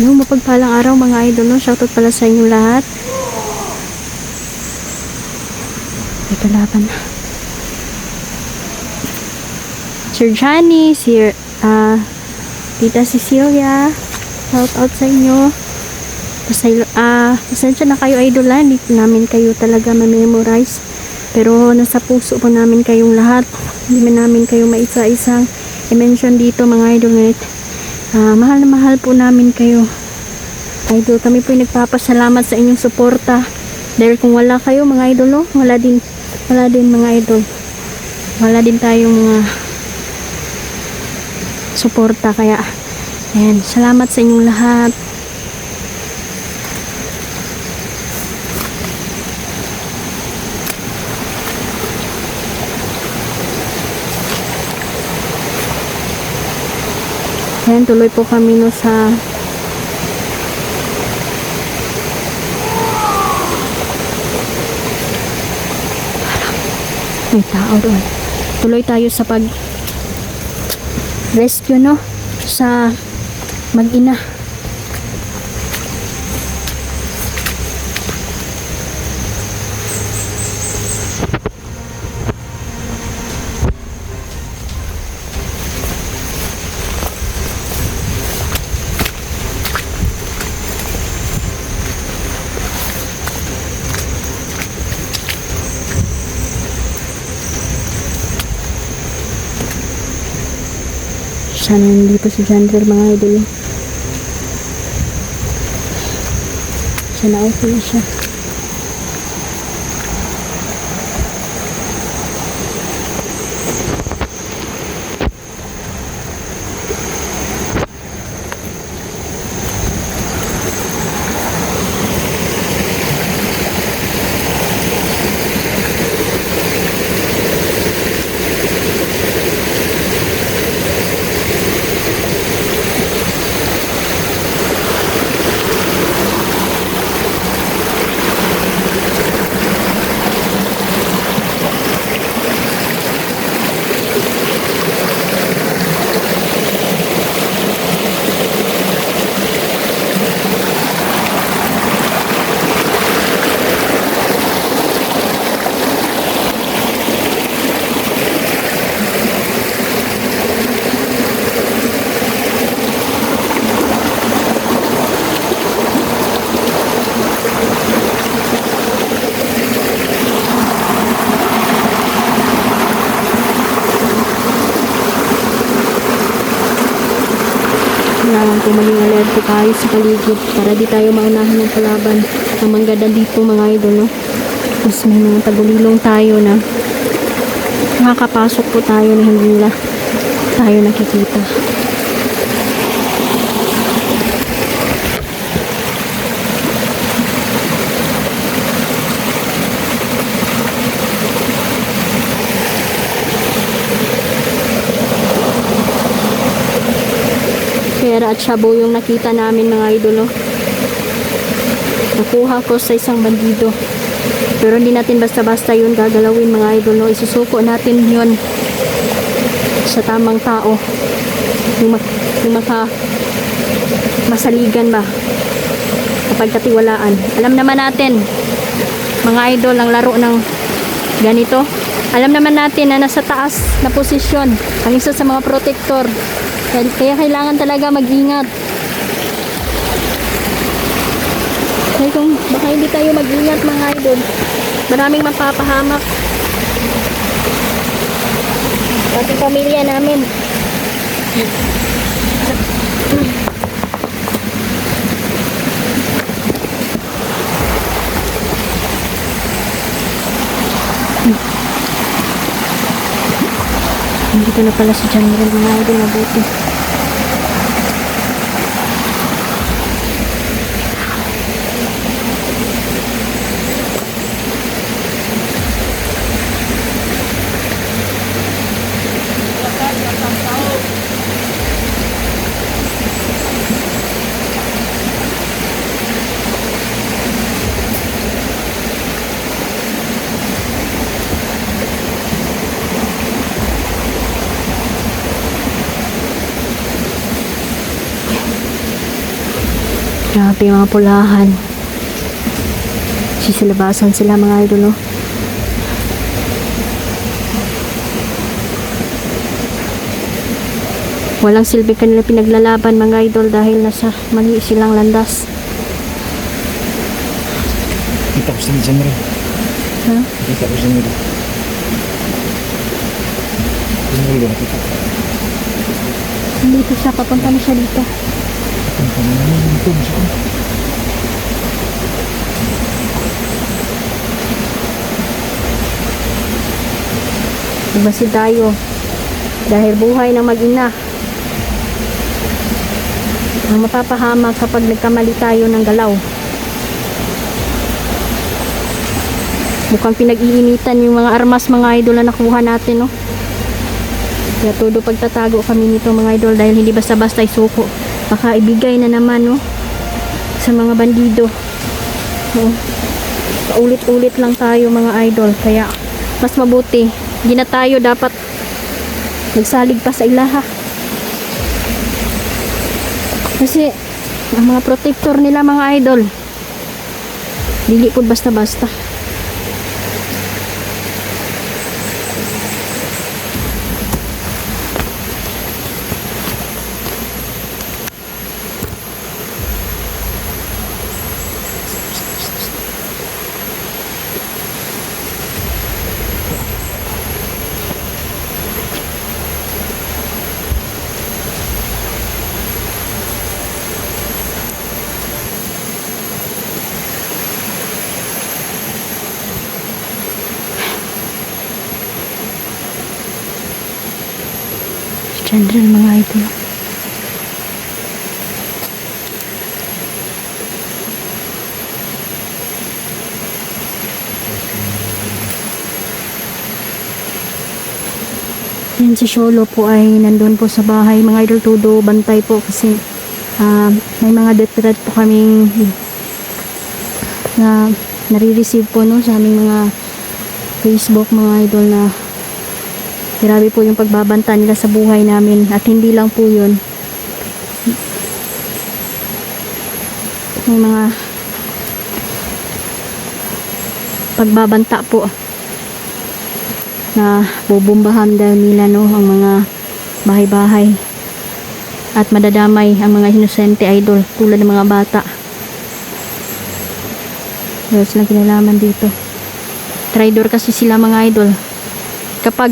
No, mapagpalang araw mga idol, no? Shoutout pala sa inyo lahat. May kalaban na. Sir Johnny, Tita Cecilia, shoutout sa inyo. Pasensya na kayo idol, ha? Hindi namin kayo talaga ma-memorize. Pero nasa puso po namin kayong lahat. Hindi namin kayo maisa-isang i-mention dito mga idol. Mahal na mahal po namin kayo idol. Kami po nagpapasalamat sa inyong suporta, dahil kung wala kayo mga idol, no? wala din mga idol, wala din tayong mga suporta. Kaya ayan, salamat sa inyong lahat. Ayan, tuloy po kami no sa may tao doon. Tuloy tayo sa pag rescue no sa mag-ina. Sana hindi po si Jandrel mga idol. Sana okay siya. Kailangan po maging alerto tayo sa paligid para di tayo maunahan ng kalaban. Ang manggada dito mga idol, no? Mas may mga tagulilong tayo na makakapasok po tayo na hindi nila tayo nakikita. Pera at shabu yung nakita namin mga idol, no? Nakuha ko sa isang bandido, pero hindi natin basta-basta yun gagalawin mga idol, no? Isusuko natin yun sa tamang tao, yung masaligan ba, kapag katiwalaan. Alam naman natin mga idol, ang laro ng ganito, alam naman natin na nasa taas na posisyon ang isa sa mga protector. Kaya kailangan talaga mag-ingat. Kaya kung baka hindi tayo mag-ingat mga idol, maraming mapapahamak pati pamilya namin. Dito na pala si Jandrel mga idol, mabuti. Grabe mga pulahan. Sisilabasan sila mga idol, oh. Walang silbi kanila pinaglalaban mga idol dahil nasa mali silang landas. Kita ko sa dyan rin. Ha? Kita ko sa dyan rin. Pinulo na kita. Dito siya, papunta na siya dito. Ang pangalan ito. Diba tayo? Dahil buhay ng mag-ina. Ang mapapahamak kapag nagkamali tayo ng galaw. Mukhang pinag-iinitan yung mga armas mga idol na nakuha natin, no? Kaya todo pagtatago kami nito mga idol dahil hindi basta-basta isuko. Baka ibigay na naman, no? Sa mga bandido. No? Paulit-ulit lang tayo mga idol. Kaya mas mabuti. Hindi na tayo dapat nagsalig pa sa ilaha. Kasi ang mga protector nila mga idol dili po basta-basta. General mga idol. Yan si Sholo po ay nandun po sa bahay mga idol, todo bantay po kasi may mga death threat po kaming na nare-receive po, no, sa aming mga Facebook mga idol na grabe po yung pagbabanta nila sa buhay namin. At hindi lang po yun, may mga pagbabanta po na bubumbahan daw nila, no, ang mga bahay-bahay at madadamay ang mga inosente idol tulad ng mga bata. Wala silang kinalaman dito. Traidor kasi sila mga idol. Kapag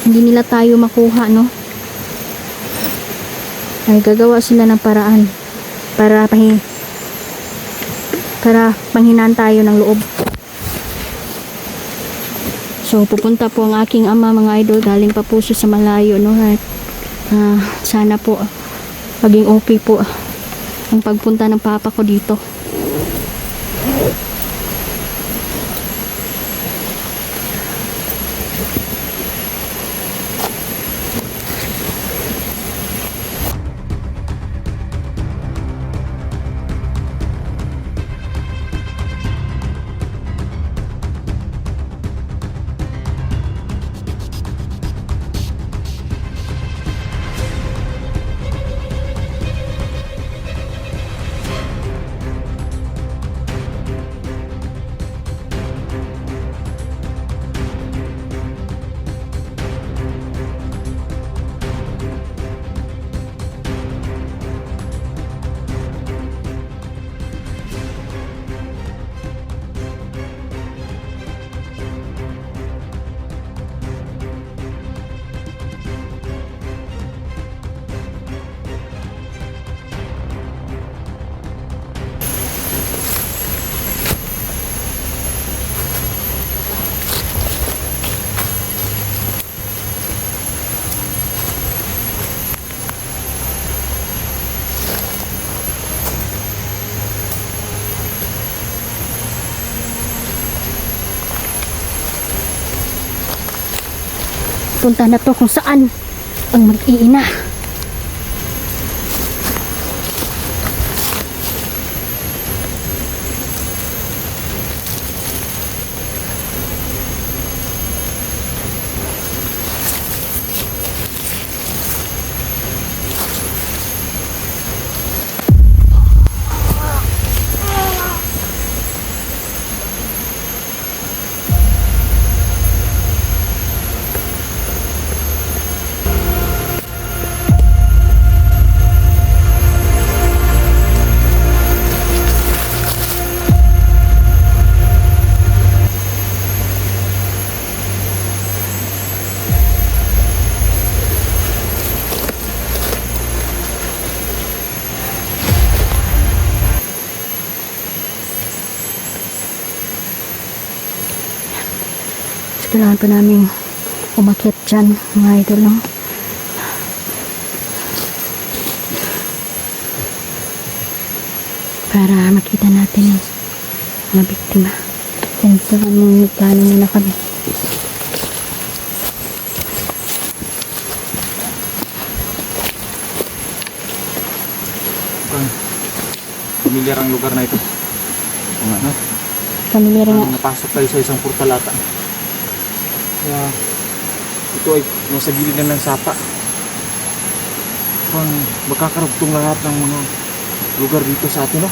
hindi nila tayo makuha, no, ay gagawa sila ng paraan para panghinaan tayo ng loob. So pupunta po ang aking ama mga idol, galing pa po siya sa malayo, no, at sana po maging okay po ang pagpunta ng papa ko dito. Punta na to kung saan ang mag-iina. Kailangan pa namin umakyat dyan, mga idol. No? Para makita natin yung mga biktima. Yan, so plano muna kami. Pamilyar ang lugar na ito. Ano na? Pamilyar nga. Napasok tayo sa isang portalata. Kaya ito ay nasa gilid na ng sapa. Parang magkakarugtong lahat ng mga lugar dito sa atin, no?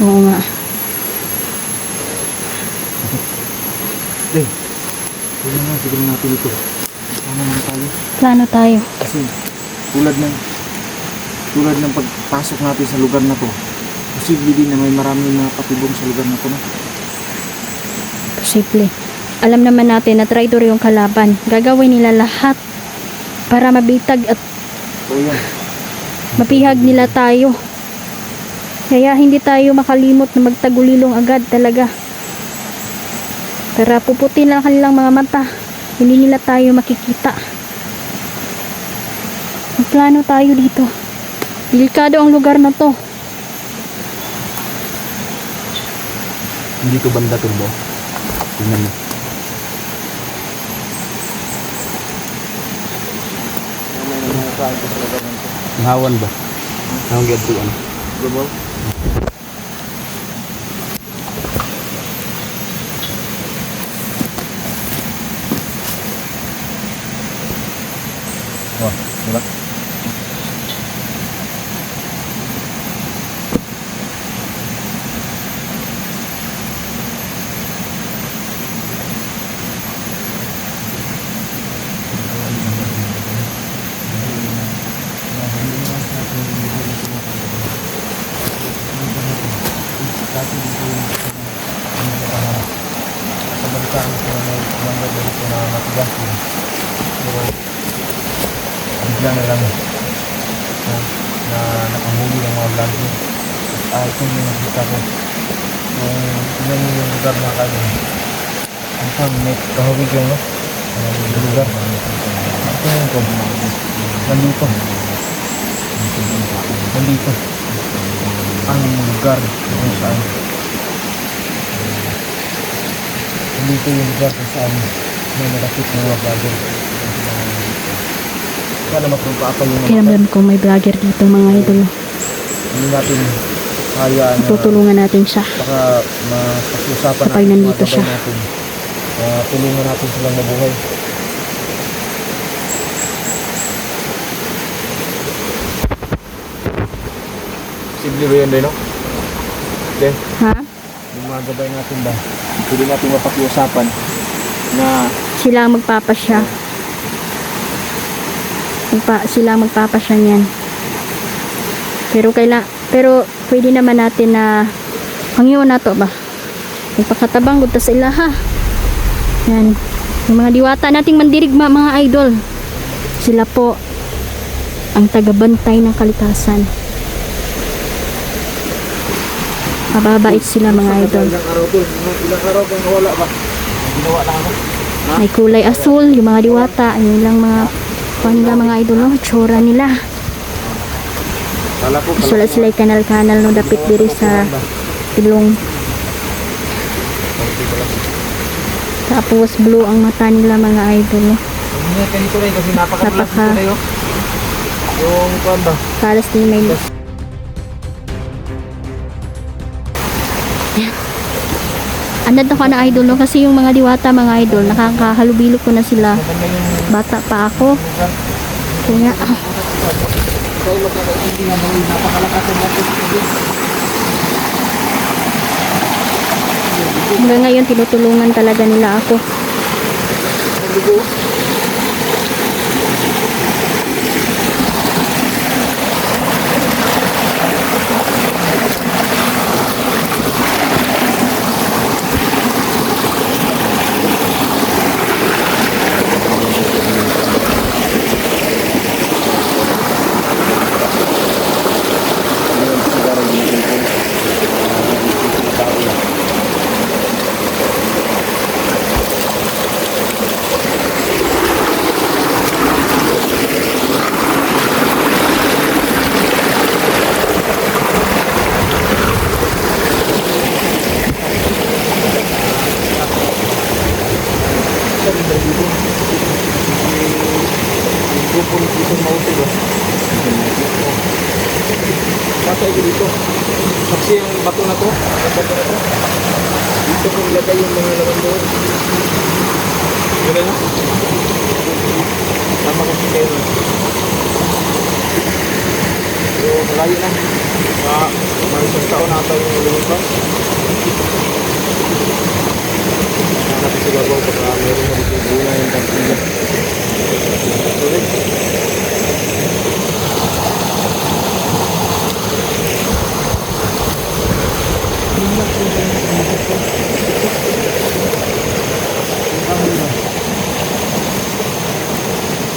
Oo nga. Deh, wala nga siguro natin ito. Ano naman tayo? Plano tayo. Kasi tulad ng pagpasok natin sa lugar na to, posible din na may maraming mga patibong sa lugar na to, no? Posible. Alam naman natin na traitor yung kalaban. Gagawin nila lahat para mabitag at So yan, mapihag nila tayo. Kaya hindi tayo makalimot na magtagulilong agad talaga. Para puputin lang kanilang mga mata. Hindi nila tayo makikita. Magplano tayo dito. Delikado ang lugar na to. hindi ko banda turbo. Tingnan mo. Hawan ba? Hawan gad to ano? Turbo. Wah, diba? Pabalitaan ko na yung gagawin ko na matigas ko. Pero bigla na lang na nakahuli ng mga vlog. Ito yung nakita ko. Yung yun yung lugar na kayo. Ang saan, may kahawig yung no? Yung lugar. Ito yung ko. Nandito. Nandito. Ang lugar kung saan. Nandito yung lugar kung saan may nakakit ng mga vlogger. Sana magpapapal yung Kiramdam ko may vlogger dito, mga idol. hindi natin kaya na Tutulungan natin siya. baka mapag-usapan Kapag natin, nandito magabay siya. natin. Tulungan natin silang mabuhay. Simple ba yan din, no? Okay. Ha? Yung mga gabay natin ba? Pwede natin mapag-usapan na Sila ang magpapasya. Sila ang magpapasya niyan. Pero pwede naman natin na hangyo na to ba? Magpakatabang gud ta sa ila ha. Yan. Yung mga diwata nating mandirigma, mga idol. Sila po ang tagabantay ng kalikasan. Mababait sila, mga idol. ilang araw to, ilang araw kang nawala ba? Ginawa lang ako. May kulay asul, yung mga diwata, yung ilang mga idol, no? Tsura nila. Kala ko, Wala sila kanal-kanal no dapit diri sa ilong. Tapos blue ang mata nila, mga idol, no? Hindi ka dito rin kasi napaka-vlog Napaka- dito na yun. Yung kwan ba? Paras din may Andad ako na idol, no? Kasi yung mga diwata, mga idol, nakakahalubilo ko na sila. Maganda yung Bata pa ako. Kaya, kayo magkakaintindihan mo yung napakalakas ng natin. hanggang ngayon, tinutulungan talaga nila ako. tayo dito. Kasi yung bato na to, dito kung ilagay yung mga laman doon. Gano'n na? Tama kasi kayo na. So, malayo na. Mga isang taon na ata yung lumipas. Hanap sa babaw pagka meron na dito bunga yung kampilya. Sorry.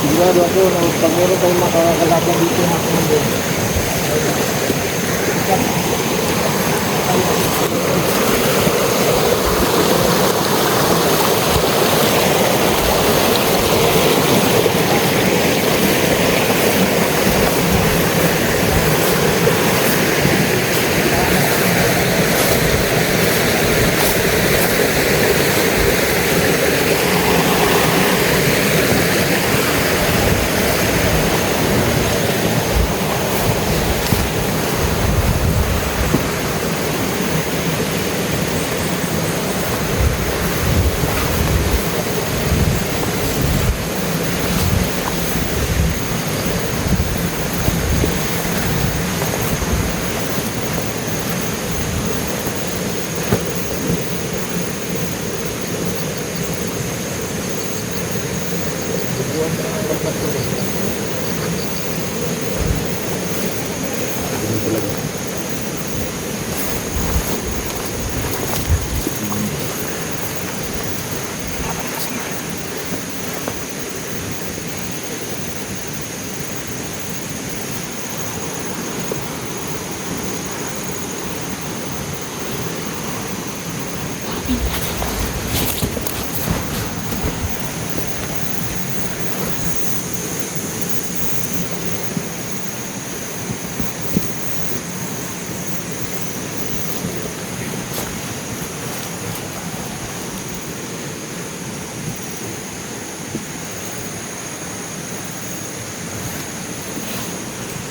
Sigurado ako na pag meron tayong makakalaban dito na ako doon.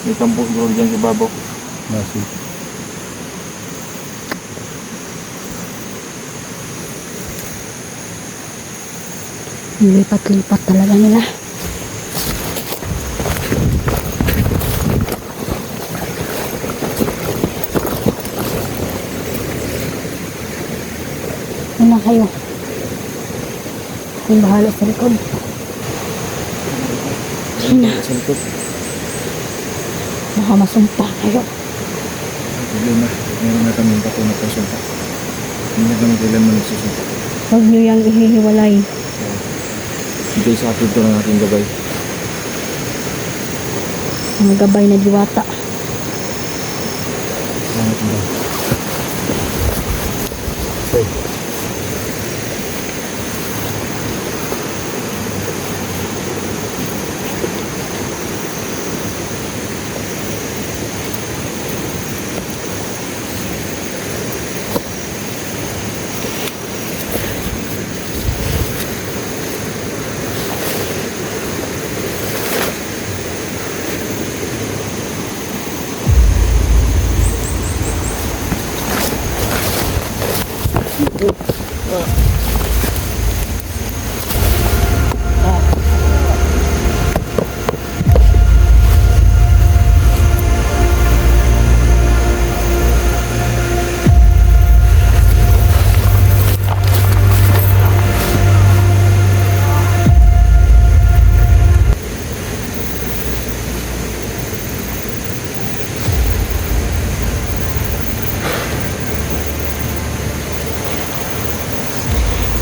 May kampong siguro dyan sa babaw. Nasi. Lipat-lipat talaga nila. Ano kayo? Yung bahala sa likod. Hina. Sa likod. Baka masumpa kayo. Problema. Meron na kami bato na pasunta. Hindi na kami kailan mo nagsusunta. Huwag nyo yung ihihiwalay. Ito sa akin ito ng ating gabay. Mga gabay na diwata. Salamat mo. Okay.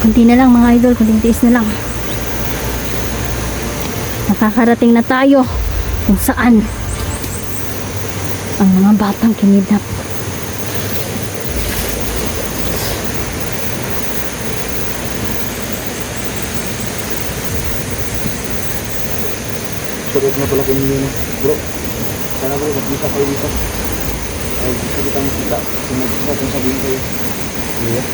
Kunti na lang mga idol, kunting tiis na lang. Nakakarating na tayo kung saan ang mga batang kinidnap. Sarap na pala kayo yun. Bro, sana bro, magkita kayo dito. Ay, gusto kita makita. Kasi magkita kung sabihin kayo. Yeah.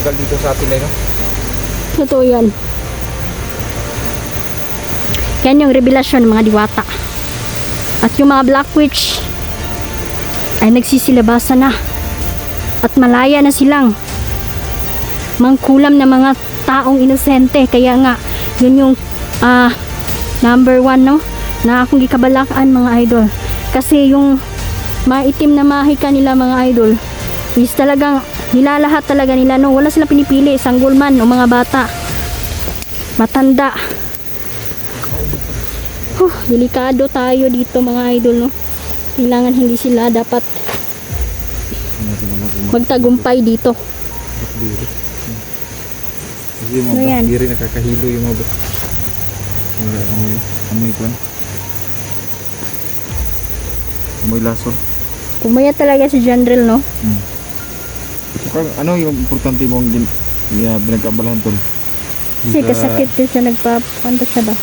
tanggal dito sa atin ay no. Totoo yan. Yan yung revelasyon ng mga diwata. At yung mga Black Witch ay nagsisilabasan na. At malaya na silang mangkulam ng mga taong inosente. Kaya nga, yun yung number 1 no, na akong gikabalakaan mga idol. Kasi yung maitim na mahika nila mga idol is talagang nilalahat talaga nila no. Wala silang pinipili, sanggol man o mga bata, matanda. Delikado tayo dito mga idol no. Kailangan hindi sila dapat magtagumpay dito. Kasi yung Ano mga yan? bakiri nakakahilo yung mga amoy ko. Amoy lason. Kumaya talaga si General no. Kung ano yung importante mong binagkabalahan tol? Kasi kasakit din siya, nagpapunta siya ba.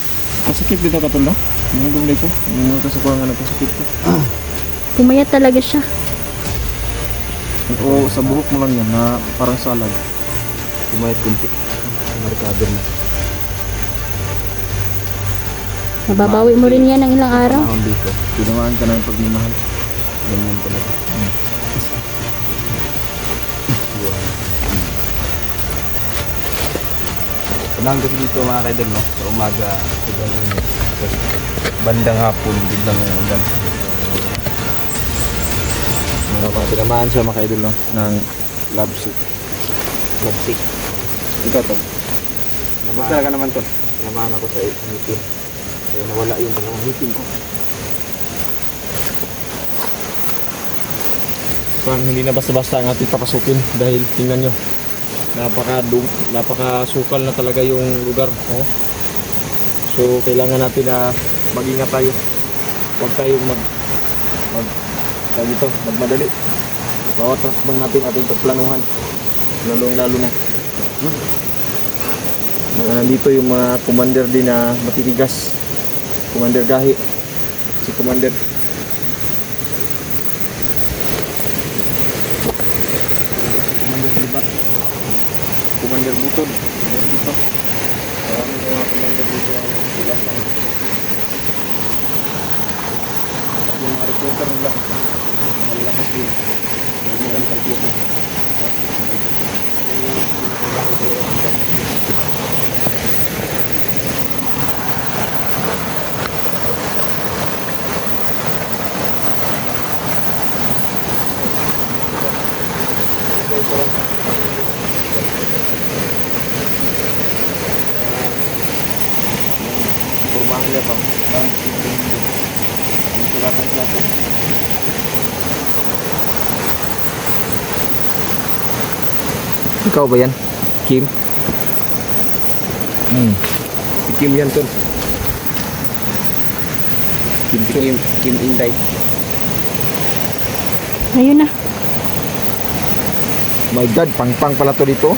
Kasakit dito ka tol no? Yung gulay ko, yung kasakurangan ng kasakit ko. Kumaya talaga siya. O sa buhok mo lang yan na parang salad. Kumayat kunti. Markado na. Mababawi mo rin yan ng ilang araw. Panahon dito. Tinamaan ka na ng pagmamahal. Ganyan talaga. Panahon kasi dito mga kaidol no? Sa umaga, bandang hapon, biglang ulan. Tinamaan siya mga kaidol no? Ng love seat. Love seat. Ikaw to. Basta ka naman to. Tinamaan ako sa ngipin. Kaya nawala yung dalawang ngipin ko. Parang hindi na basta-basta ang ating papasukin dahil tingnan nyo. Napakasukal na talaga yung lugar. Oh. So kailangan natin na mag-ingat tayo. Huwag tayong magmadali. Bawat takbang natin ating pagplanuhan. Lalo na. Nandito yung mga commander din na matitigas. Commander Gahi. Si Commander Libat. Commander Butod. Meron dito. Maraming mga commander dito ang tigasan. Yung mga recruiter nila. Malakas din. Meron nilang target. Kurmahan niya pa. Yung sulatan sila po. Ikaw ba yan? Kim? Si Kim yan tol. Kim Inday. Ayun na. My God, pang-pang pala to dito.